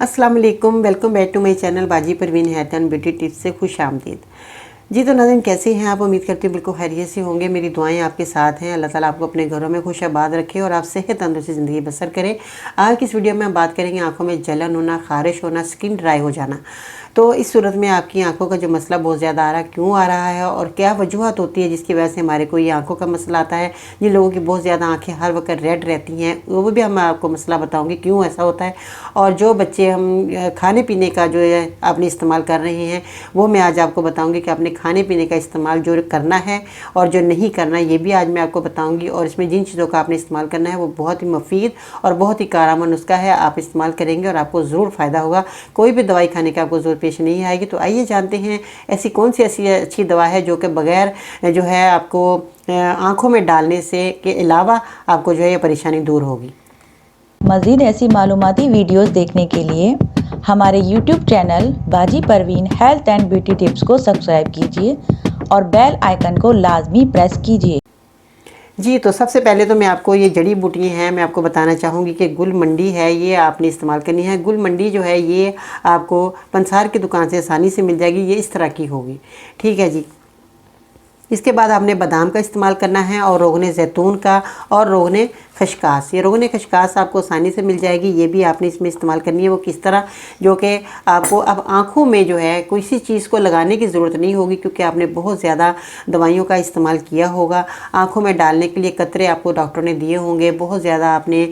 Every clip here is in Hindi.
अस्सलाम वालेकुम, welcome back to my channel Baji Parveen health and beauty tips से खुश आमदीद। जी तो नाज़रीन, कैसे हैं आप? उम्मीद करती हूँ बिल्कुल खैरियत से होंगे। मेरी दुआएं आपके साथ हैं। अल्लाह ताला आपको अपने घरों में खुश आबाद रखे और आप सेहत तंदुरुस्ती ज़िंदगी बसर करें। आज की इस वीडियो में हम बात करेंगे आंखों में जलन होना, खारिश होना, स्किन ड्राई हो जाना। तो इस सूरत में आपकी आंखों का जो मसला बहुत ज़्यादा आ रहा है, क्यों आ रहा है और क्या वजूहत होती है जिसकी वजह से हमारे को ये आंखों का मसला आता है। जिन लोगों की बहुत ज़्यादा आंखें हर वक्त रेड रहती हैं, वो भी हम आपको मसला बताऊंगी क्यों ऐसा होता है। और जो बच्चे हम खाने पीने का जो है आपने इस्तेमाल कर रहे हैं, वो मैं आज आपको बताऊंगी कि आपने खाने पीने का इस्तेमाल जो करना है और जो नहीं करना, ये भी आज मैं आपको बताऊंगी। और इसमें जिन चीज़ों का आपने इस्तेमाल करना है वो बहुत ही मुफीद और बहुत ही कारगर नुस्खा है। आप इस्तेमाल करेंगे और आपको ज़रूर फ़ायदा होगा। कोई भी दवाई खाने का आपको ज़रूरत पेश नहीं आएगी। तो आइए जानते हैं ऐसी कौन सी ऐसी अच्छी दवा है जो कि बग़ैर जो है आपको आँखों में डालने से के अलावा आपको जो है ये परेशानी दूर होगी। मज़ीद ऐसी मालूमाती वीडियोस देखने के लिए हमारे YouTube channel Baji Parveen health and beauty tips को सब्सक्राइब कीजिए और बेल आइकन को लाजमी प्रेस कीजिए। जी तो सबसे पहले तो मैं आपको ये जड़ी बूटियाँ हैं मैं आपको बताना चाहूँगी कि गुलमंडी है, ये आपने इस्तेमाल करनी है। गुलमंडी जो है ये आपको पंसार की दुकान से आसानी से मिल जाएगी। ये इस तरह की होगी, ठीक है जी। इसके बाद आपने बादाम का इस्तेमाल करना है और रोगने ज़ैतून का और रोगने खशकास। ये रोगने खशकास आपको आसानी से मिल जाएगी। ये भी आपने इसमें इस्तेमाल करनी है। वो किस तरह, जो कि आपको अब आँखों में जो है किसी चीज़ को लगाने की ज़रूरत नहीं होगी, क्योंकि आपने बहुत ज़्यादा दवाइयों का इस्तेमाल किया होगा। आँखों में डालने के लिए कतरे आपको डॉक्टर ने दिए होंगे, बहुत ज़्यादा आपने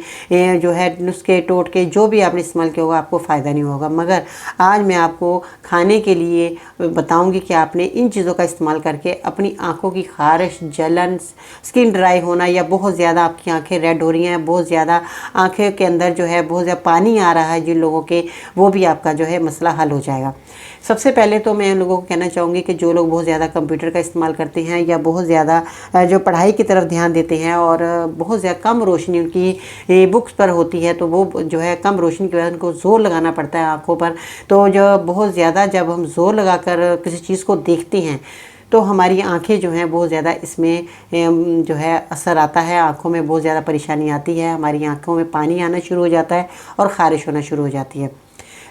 जो है नुस्खे टोटके जो भी आपने इस्तेमाल किया होगा, आपको फ़ायदा नहीं होगा। मगर आज मैं आपको खाने के लिए बताऊँगी कि आपने इन चीज़ों का इस्तेमाल करके अपनी आँखों की खारिश, जलन, स्किन ड्राई होना या बहुत ज़्यादा आपकी आँखें रेड हो रही हैं, बहुत ज़्यादा आँखें के अंदर जो है बहुत ज़्यादा पानी आ रहा है जिन लोगों के, वो भी आपका जो है मसला हल हो जाएगा। सबसे पहले तो मैं उन लोगों को कहना चाहूँगी कि जो लोग बहुत ज़्यादा कंप्यूटर का इस्तेमाल करते हैं या बहुत ज़्यादा जो पढ़ाई की तरफ ध्यान देते हैं और बहुत ज़्यादा कम रोशनी उनकी बुक्स पर होती है, तो वो जो है कम रोशनी की वजह से उनको ज़ोर लगाना पड़ता है आँखों पर। तो जो बहुत ज़्यादा जब हम ज़ोर लगाकर किसी चीज़ को देखते हैं तो हमारी आंखें जो हैं बहुत ज़्यादा इसमें जो है असर आता है। आंखों में बहुत ज़्यादा परेशानी आती है, हमारी आंखों में पानी आना शुरू हो जाता है और ख़ारिश होना शुरू हो जाती है।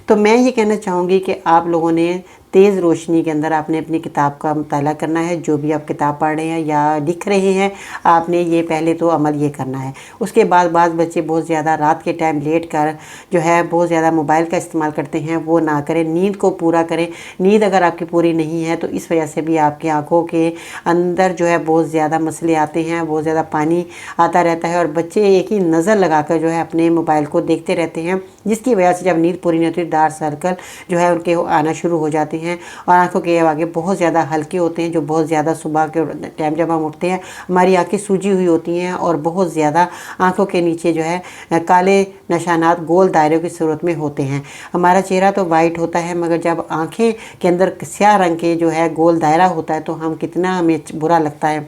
तो मैं ये कहना चाहूँगी कि आप लोगों ने तेज़ रोशनी के अंदर आपने अपनी किताब का मुताला करना है। जो भी आप किताब पढ़ रहे हैं या लिख रहे हैं, आपने ये पहले तो अमल ये करना है। उसके बाद बच्चे बहुत ज़्यादा रात के टाइम लेट कर जो है बहुत ज़्यादा मोबाइल का इस्तेमाल करते हैं, वो ना करें। नींद को पूरा करें। नींद अगर आपकी पूरी नहीं है तो इस वजह से भी आपकी आँखों के अंदर जो है बहुत ज़्यादा मसले आते हैं, बहुत ज़्यादा पानी आता रहता है और बच्चे एक ही नज़र लगा कर जो है अपने मोबाइल को देखते रहते हैं, जिसकी वजह से जब नींद पूरी नहीं होती डार्क सर्कल जो है उनके आना शुरू हो जाते हैं और आंखों के आगे बहुत ज़्यादा हल्के होते हैं। जो बहुत ज़्यादा सुबह के टाइम जब हम उठते हैं हमारी आंखें सूजी हुई होती हैं और बहुत ज़्यादा आंखों के नीचे जो है काले निशानात गोल दायरे की सूरत में होते हैं। हमारा चेहरा तो वाइट होता है, मगर जब आंखें के अंदर स्याह रंग के जो है गोल दायरा होता है तो हम कितना हमें बुरा लगता है।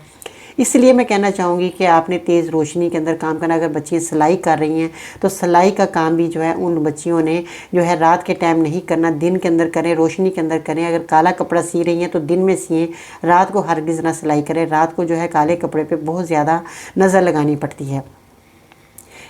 इसलिए मैं कहना चाहूँगी कि आपने तेज़ रोशनी के अंदर काम करना। अगर बच्चियाँ सिलाई कर रही हैं तो सिलाई का काम भी जो है उन बच्चियों ने जो है रात के टाइम नहीं करना, दिन के अंदर करें, रोशनी के अंदर करें। अगर काला कपड़ा सी रही हैं तो दिन में सिएं, रात को हरगिज़ ना सिलाई करें। रात को जो है काले कपड़े पे बहुत ज़्यादा नज़र लगानी पड़ती है।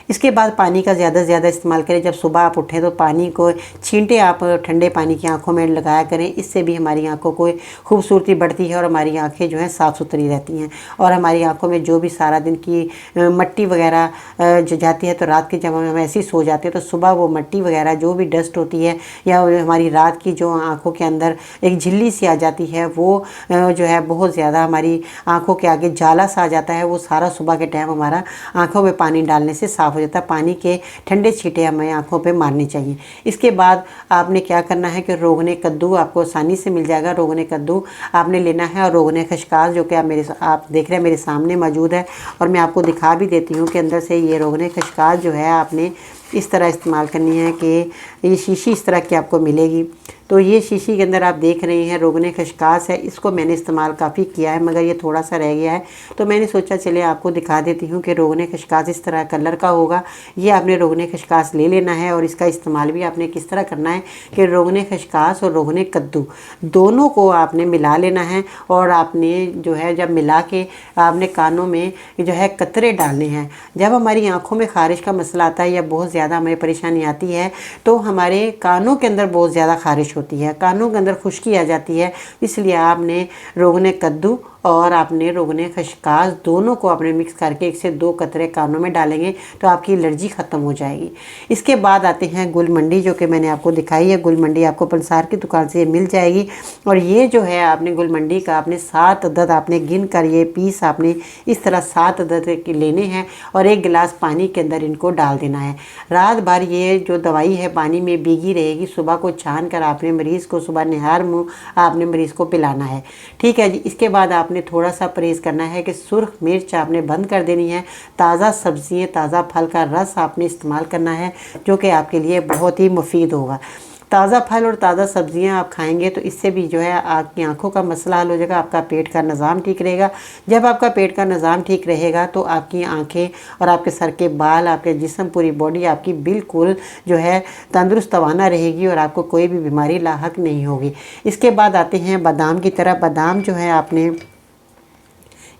इसके बाद पानी का ज़्यादा से ज़्यादा इस्तेमाल करें। जब सुबह आप उठें तो पानी को छींटे आप ठंडे पानी की आंखों में लगाया करें। इससे भी हमारी आंखों को खूबसूरती बढ़ती है और हमारी आंखें जो हैं साफ़ सुथरी रहती हैं और हमारी आंखों में जो भी सारा दिन की मट्टी वगैरह जो जाती है, तो रात के जब हम ऐसे ही सो जाते हैं तो सुबह वो मट्टी वगैरह जो भी डस्ट होती है या हमारी रात की जो आँखों के अंदर एक झिल्ली सी आ जाती है, वो जो है बहुत ज़्यादा हमारी आँखों के आगे जाला सा आ जाता है, वो सारा सुबह के टाइम हमारा आँखों में पानी डालने से साफ़ हो जाता है। पानी के ठंडे छींटे हमें आंखों पे मारने चाहिए। इसके बाद आपने क्या करना है कि रोगने कद्दू आपको आसानी से मिल जाएगा। रोगने कद्दू आपने लेना है और रोगने खशकास जो कि आप देख रहे हैं मेरे सामने मौजूद है और मैं आपको दिखा भी देती हूँ कि अंदर से ये रोगने खशकास जो है आपने इस तरह इस्तेमाल करनी है कि ये शीशी इस तरह की आपको मिलेगी। तो ये शीशी के अंदर आप देख रहे हैं रोगन खशकास है, इसको मैंने इस्तेमाल काफ़ी किया है मगर ये थोड़ा सा रह गया है, तो मैंने सोचा चले आपको दिखा देती हूँ कि रोगन खशकास इस तरह कलर का होगा। ये आपने रोगन खशकास ले लेना है और इसका इस्तेमाल भी आपने किस तरह करना है कि रोगन खशकास और रोगन कद्दू दोनों को आपने मिला लेना है और आपने जो है जब मिला के आपने कानों में जो है कतरे डालने हैं। जब हमारी आँखों में ख़ारिश का मसला आता है या बहुत ज़्यादा हमें परेशानी आती है तो हमारे कानों के अंदर बहुत ज़्यादा ख़ारिश होती है, कानों के अंदर खुश्की आ जाती है, इसलिए आपने रोगन कद्दू और आपने रोगन खशकास दोनों को आपने मिक्स करके 1 से 2 कतरे कानों में डालेंगे तो आपकी एलर्जी ख़त्म हो जाएगी। इसके बाद आते हैं गुलमंडी, जो कि मैंने आपको दिखाई है। गुलमंडी आपको पंसार की दुकान से मिल जाएगी और ये जो है आपने गुलमंडी का आपने 7 अदद आपने गिन कर ये पीस आपने इस तरह 7 अदद के लेने हैं और 1 गिलास पानी के अंदर इनको डाल देना है। रात भर ये जो दवाई है पानी में भीगी रहेगी, सुबह को छान कर आपने मरीज़ को सुबह निहार मुँह आपने मरीज़ को पिलाना है। ठीक है जी। इसके बाद आपने थोड़ा सा परहेज़ करना है कि सुर्ख मिर्च आपने बंद कर देनी है। ताज़ा सब्ज़ियाँ ताज़ा फल का रस आपने इस्तेमाल करना है जो कि आपके लिए बहुत ही मुफीद होगा। ताज़ा फल और ताज़ा सब्ज़ियाँ आप खाएंगे तो इससे भी जो है आपकी आँखों का मसला हल हो जाएगा, आपका पेट का निज़ाम ठीक रहेगा। जब आपका पेट का निज़ाम ठीक रहेगा तो आपकी आँखें और आपके सर के बाल, आपके जिस्म, पूरी बॉडी आपकी बिल्कुल जो है तंदुरुस्त तवाना रहेगी और आपको कोई भी बीमारी लाहक नहीं होगी। इसके बाद आते हैं बादाम की तरफ। बादाम जो है आपने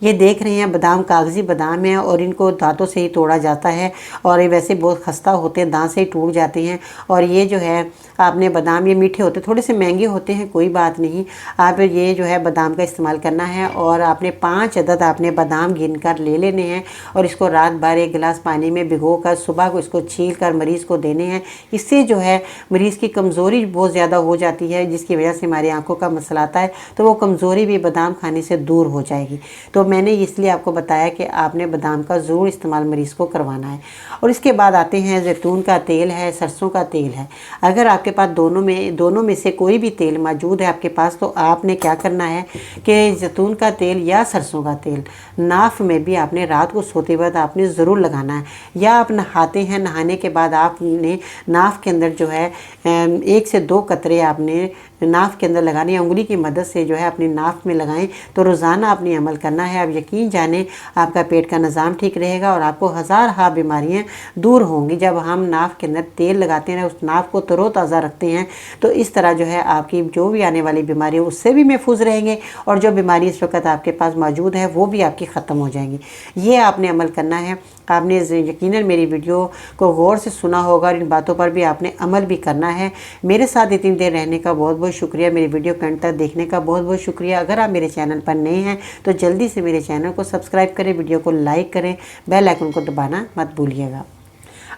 ये देख रहे हैं बादाम कागज़ी बादाम है और इनको दांतों से ही तोड़ा जाता है और ये वैसे बहुत खस्ता होते हैं, दांत से ही टूट जाते हैं। और ये जो है आपने बादाम ये मीठे होते हैं, थोड़े से महंगे होते हैं, कोई बात नहीं, आप ये जो है बादाम का इस्तेमाल करना है और आपने 5 अदद आपने बादाम गिन कर ले लेने हैं और इसको रात भर 1 गिलास पानी में भिगो कर सुबह को इसको छील कर मरीज़ को देने हैं। इससे जो है मरीज़ की कमज़ोरी बहुत ज़्यादा हो जाती है जिसकी वजह से हमारी आँखों का मसला आता है, तो वो कमज़ोरी भी बादाम खाने से दूर हो जाएगी। तो मैंने इसलिए आपको बताया कि आपने बादाम का ज़रूर इस्तेमाल मरीज़ को करवाना है। और इसके बाद आते हैं जैतून का तेल है, सरसों का तेल है। अगर आपके पास दोनों में से कोई भी तेल मौजूद है आपके पास तो आपने क्या करना है कि जैतून का तेल या सरसों का तेल नाफ में भी आपने रात को सोते वक्त आपने ज़रूर लगाना है। या आप नहाते हैं, नहाने के बाद आपने नाफ के अंदर जो है 1 से 2 कतरे आपने नाफ के अंदर लगाने, उंगली की मदद से जो है अपनी नाफ में लगाएं तो रोज़ाना आपने अमल करना है। आप यकीन जाने आपका पेट का निज़ाम ठीक रहेगा और आपको हज़ार बीमारियां दूर होंगी। जब हम नाफ के अंदर तेल लगाते हैं, उस नाफ को तरोताज़ा रखते हैं, तो इस तरह जो है आपकी जो भी आने वाली बीमारी है उससे भी महफूज रहेंगे और जो बीमारी इस वक्त आपके पास मौजूद है वो भी आपकी ख़त्म हो जाएंगी। ये आपने अमल करना है। आपने यकीनन मेरी वीडियो को गौर से सुना होगा और इन बातों पर भी आपने अमल भी करना है। मेरे साथ इतनी देर रहने का बहुत बहुत शुक्रिया, मेरी वीडियो को अंत तक देखने का बहुत बहुत शुक्रिया। अगर आप मेरे चैनल पर नए हैं तो जल्दी से मेरे चैनल को सब्सक्राइब करें, वीडियो को लाइक करें, बेल आइकन को दबाना मत भूलिएगा।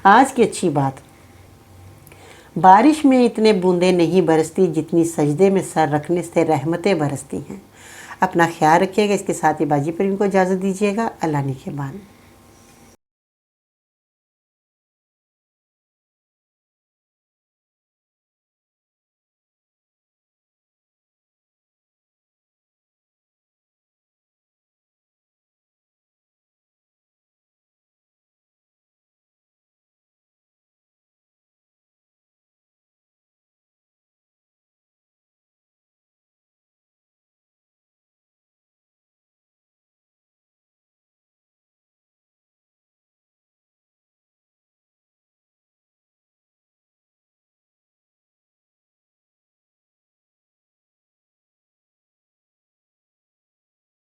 आज की अच्छी बात, बारिश में इतने बूंदें नहीं बरसती जितनी सजदे में सर रखने से रहमतें बरसती हैं। अपना ख्याल रखिएगा। इसके साथ ही बाजी परवीन को इजाज़त दीजिएगा। अल्लाह निगहबान।